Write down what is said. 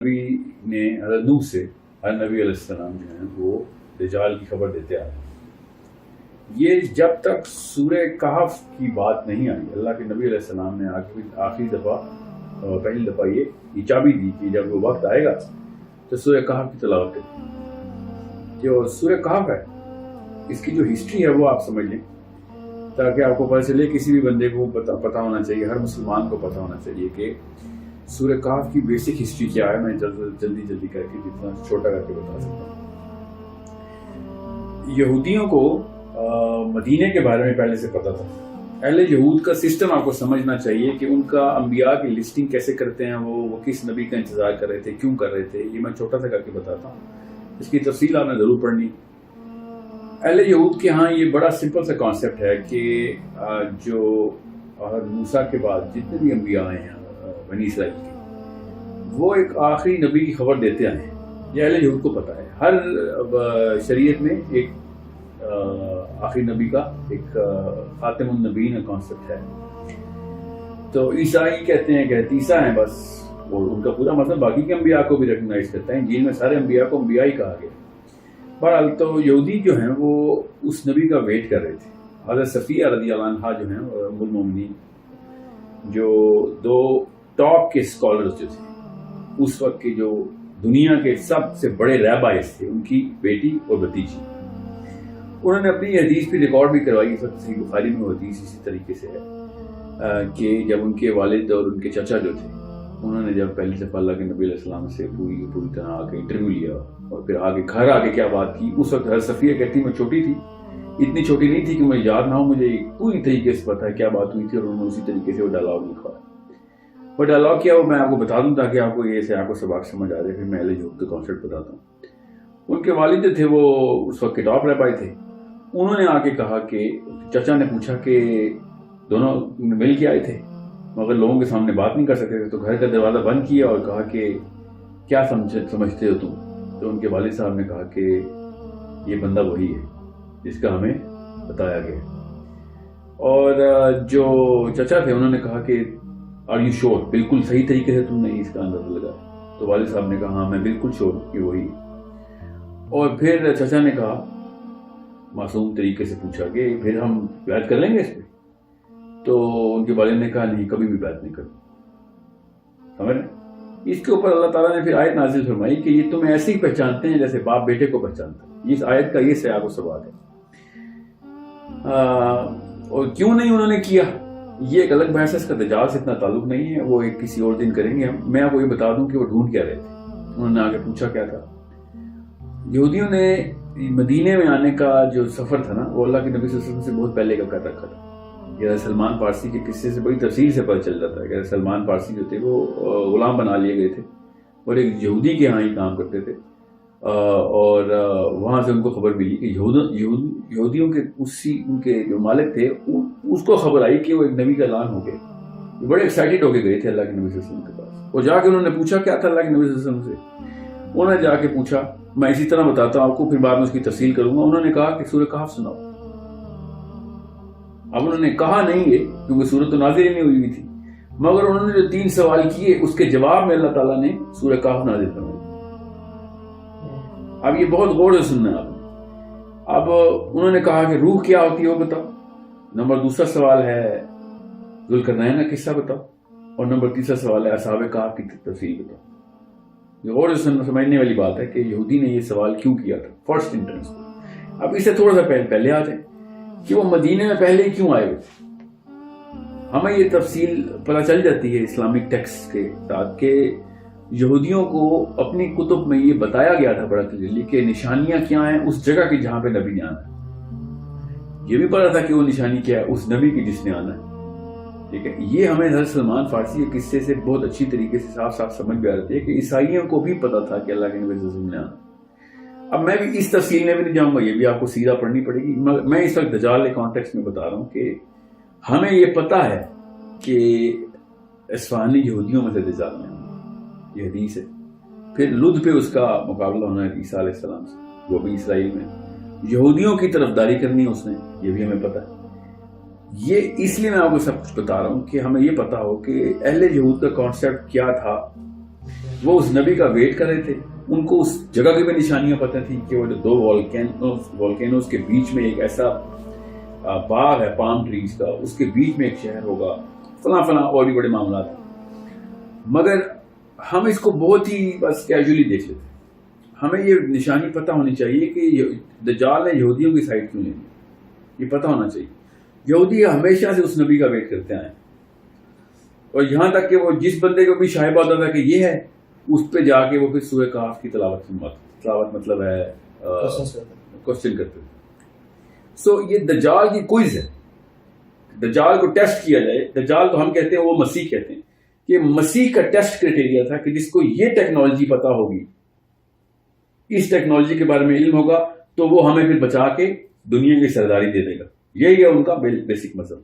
نبی نے حضرت نوح سے ہر نبی علیہ السلام جو ہیں وہ دجال کی خبر دیتے آ رہے ہیں۔ یہ جب تک سورہ کہف کی بات نہیں آئی، اللہ کے نبی علیہ السلام نے آخری دفعہ پہلی دفعہ یہ چابی دی کہ جب وہ وقت آئے گا تو سورہ کہف کی تلاوت کریں۔ جو سورہ کہف ہے اس کی جو ہسٹری ہے وہ آپ سمجھ لیں تاکہ آپ کو پتہ چلے، کسی بھی بندے کو پتہ ہونا چاہیے، ہر مسلمان کو پتہ ہونا چاہیے کہ سورہ کہف کی بیسک ہسٹری کیا ہے۔ میں جلدی کر کے جتنا چھوٹا کر کے بتا سکتا ہوں۔ یہودیوں کو مدینے کے بارے میں پہلے سے پتا تھا۔ اہل یہود کا سسٹم آپ کو سمجھنا چاہیے کہ ان کا انبیاء کی لسٹنگ کیسے کرتے ہیں، وہ کس نبی کا انتظار کر رہے تھے، کیوں کر رہے تھے، یہ میں چھوٹا سا کر کے بتاتا ہوں۔ اس کی تفصیل آپ نے ضرور پڑھنی۔ اہل یہود کے ہاں یہ بڑا سمپل سا کانسیپٹ ہے کہ جو موسیٰ کے بعد جتنے بھی انبیاء آئے ہیں بنی اسرائیل کے، وہ ایک آخری نبی کی خبر دیتے آئے ہیں۔ یہ اہل یہود کو پتہ ہے۔ ہر شریعت میں ایک آخری نبی کا ایک خاتم النبیین کا کانسیپٹ ہے۔ تو عیسائی کہتے ہیں کہ عیسیٰ ہیں بس، اور ان کا پورا مطلب باقی کے انبیاء کو بھی ریکگنائز کرتا ہے۔ انجیل میں سارے انبیاء کو انبیاء ہی کہا گیا۔ بہرحال تو یہودی جو ہیں وہ اس نبی کا ویٹ کر رہے تھے۔ حضرت صفیہ رضی اللہ عنہا جو ہیں ام المومنین، جو دو ٹاپ کے اسکالرز جو تھے اس وقت کے، جو دنیا کے سب سے بڑے ریبائز تھے، ان کی بیٹی اور بھتیجی، انہوں نے اپنی حدیث بھی ریکارڈ بھی کروائی۔ اس وقت صحیح بخاری میں حدیث اسی طریقے سے ہے کہ جب ان کے والد اور ان کے چچا جو تھے، انہوں نے جب پہلی دفعہ اللہ کے نبی علیہ السلام سے پوری طرح آ کے انٹرویو لیا اور پھر آگے گھر آ کے کیا بات کی، اس وقت حضرت صفیہ کہتی میں چھوٹی تھی، اتنی چھوٹی نہیں تھی کہ مجھے یاد نہ ہو، مجھے پوری طریقے سے پتا ہے کیا بات ہوئی تھی، اور انہوں نے اسی طریقے سے وہ ڈائلاگ لکھا ہے۔ وہ ڈائلاگ کیا وہ میں آپ کو بتا دوں تاکہ آپ کو یہ سے آپ کو سبق سمجھ آ جائے۔ پھر میں اہل یہود کا کانسیپٹ بتاتا ہوں۔ ان کے والد جو تھے وہ اس وقت کے ٹاپ ریبائی تھے۔ انہوں نے آ کے کہا کہ چچا نے پوچھا کہ دونوں مل کے آئے تھے مگر لوگوں کے سامنے بات نہیں کر سکتے تھے، تو گھر کا دروازہ بند کیا اور کہا کہ کیا سمجھتے ہو تم؟ تو ان کے والد صاحب نے کہا کہ یہ بندہ وہی ہے جس کا ہمیں بتایا گیا۔ اور جو چچا تھے انہوں نے کہا کہ آر یو شور، بالکل صحیح طریقے سے تم نے اس کا اندازہ لگایا؟ تو والد صاحب نے کہا ہاں میں بالکل شور ہوں کہ وہی ہے۔ اور پھر چچا نے کہا معصوم طریقے سے پوچھا کہ پھر ہم بیعت کر لیں گے اس پہ؟ تو ان کے والد نے کہا نہیں، کبھی بھی بیعت نہیں کروں۔ سمجھ رہے؟ اس کے اوپر اللہ تعالیٰ نے پھر آیت نازل فرمائی کہ یہ تم ایسے ہی پہچانتے ہیں جیسے باپ بیٹے کو پہچانتا ہے۔ اس آیت کا یہ سیاق و سباق ہے۔ اور کیوں نہیں انہوں نے کیا، یہ ایک الگ بحث ہے، اس کا دجال سے اتنا تعلق نہیں ہے، وہ ایک کسی اور دن کریں گے ہم۔ میں آپ کو یہ بتا دوں کہ وہ ڈھونڈ کیا رہے تھے۔ انہوں نے آگے پوچھا کیا تھا۔ یہودیوں نے مدینے میں آنے کا جو سفر تھا نا، وہ اللہ کے نبی صلی اللہ علیہ وسلم سے بہت پہلے کا کر رکھا تھا۔ یہ سلمان پارسی کے قصے سے بڑی تفصیل سے پتہ چل جاتا ہے کہ سلمان پارسی جو تھے وہ غلام بنا لیے گئے تھے اور ایک یہودی کے ہاں ہی کام کرتے تھے، اور وہاں سے ان کو خبر ملی کہ یہودیوں کے ان کے جو مالک تھے اس کو خبر آئی کہ وہ ایک نبی کا اعلان ہو گیا۔ یہ بڑے ایکسائٹیڈ ہو کے گئے تھے اللہ کے نبی صلی اللہ علیہ وسلم کے پاس، اور جا کے انہوں نے پوچھا کیا تھا اللہ کے نبی صلی اللہ علیہ وسلم سے۔ انہوں نے جا کے پوچھا، میں اسی طرح بتاتا ہوں آپ کو، پھر بعد میں اس کی تفصیل کروں گا۔ انہوں نے کہا کہ سورہ کہف سناؤ۔ اب انہوں نے کہا نہیں ہے کیونکہ سورۃ تو نازل ہی نہیں ہوئی تھی، مگر انہوں نے جو 3 سوال کیے اس کے جواب میں اللہ تعالیٰ نے سورہ کہف نازل فرمائی۔ اب یہ بہت غور سے سننا ہے آپ نے۔ اب انہوں نے کہا کہ روح کیا ہوتی ہے وہ بتاؤ۔ نمبر 2 سوال ہے ذوالقرنین کا قصہ بتاؤ، اور نمبر 3 سوال ہے اصحاب کہف کی تفصیل بتاؤ۔ یہ غور سے سمجھنے والی بات ہے کہ یہودی نے یہ سوال کیوں کیا تھا فرسٹ انٹرنس کو۔ اب اس سے تھوڑا سا پہلے آ جائیں کہ وہ مدینے میں پہلے کیوں آئے ہوئے تھے۔ ہمیں یہ تفصیل پتہ چل جاتی ہے اسلامک ٹیکسٹ کے ساتھ کہ یہودیوں کو اپنی کتب میں یہ بتایا گیا تھا بڑا کلیئرلی کہ نشانیاں کیا ہیں اس جگہ کی جہاں پہ نبی نے آنا ہے۔ یہ بھی پتا تھا کہ وہ نشانی کیا ہے اس نبی کی جس نے آنا ہے۔ ٹھیک ہے، یہ ہمیں حضرت سلمان فارسی کے قصے سے بہت اچھی طریقے سے صاف سمجھ میں آ رہی ہے کہ عیسائیوں کو بھی پتا تھا کہ اللہ کے نبی صلی اللہ علیہ وسلم نے آنا۔ اب میں بھی اس تفصیل میں بھی نہیں جاؤں گا، یہ بھی آپ کو سیدھا پڑھنی پڑے گی۔ میں اس وقت دجال کے کانٹیکسٹ میں بتا رہا ہوں کہ ہمیں یہ پتا ہے کہ اصفہانی یہودیوں میں سے دجال میں آنا، یہ حدیث ہے۔ پھر لد پہ اس کا مقابلہ ہونا ہے عیسیٰ علیہ السلام سے، وہ بھی اسرائیل میں یہودیوں کی طرفداری کرنی ہے اس نے، یہ بھی ہمیں پتا ہے۔ یہ اس لیے میں آپ کو سب کچھ بتا رہا ہوں کہ ہمیں یہ پتا ہو کہ اہل یہود کا کانسیپٹ کیا تھا وہ اس نبی کا ویٹ کر رہے تھے. ان کو اس جگہ کی بھی نشانیاں پتہ تھی کہ وہ جو دو والکینوز کے بیچ میں ایک ایسا باغ ہے پام ٹریز کا, اس کے بیچ میں ایک شہر ہوگا, فلاں فلاں اور بھی بڑے معاملات ہیں. مگر ہم اس کو بہت ہی بس کیجولی دیکھ لیتے ہیں. ہمیں یہ نشانی پتہ ہونی چاہیے کہ دجال نے یہودیوں کی سائڈ کیوں لینی, یہ پتہ ہونا چاہیے. یہودی ہمیشہ سے اس نبی کا ویٹ کرتے آئے, اور یہاں تک کہ وہ جس بندے کو بھی شائبہ ہوتا تھا کہ یہ ہے, اس پہ جا کے وہ پھر سورہ کہف کی تلاوت مطلب ہے کوشچن کرتے تھے. سو یہ دجال کی کوئز ہے. دجال کو ٹیسٹ کیا جائے. دجال تو ہم کہتے ہیں, وہ مسیح کہتے ہیں کہ مسیح کا ٹیسٹ کرائٹیریا تھا کہ جس کو یہ ٹیکنالوجی پتہ ہوگی, اس ٹیکنالوجی کے بارے میں علم ہوگا, تو وہ ہمیں پھر بچا کے دنیا کی سرداری دے دے گا. یہی ہے ان کا بیسک مذہب.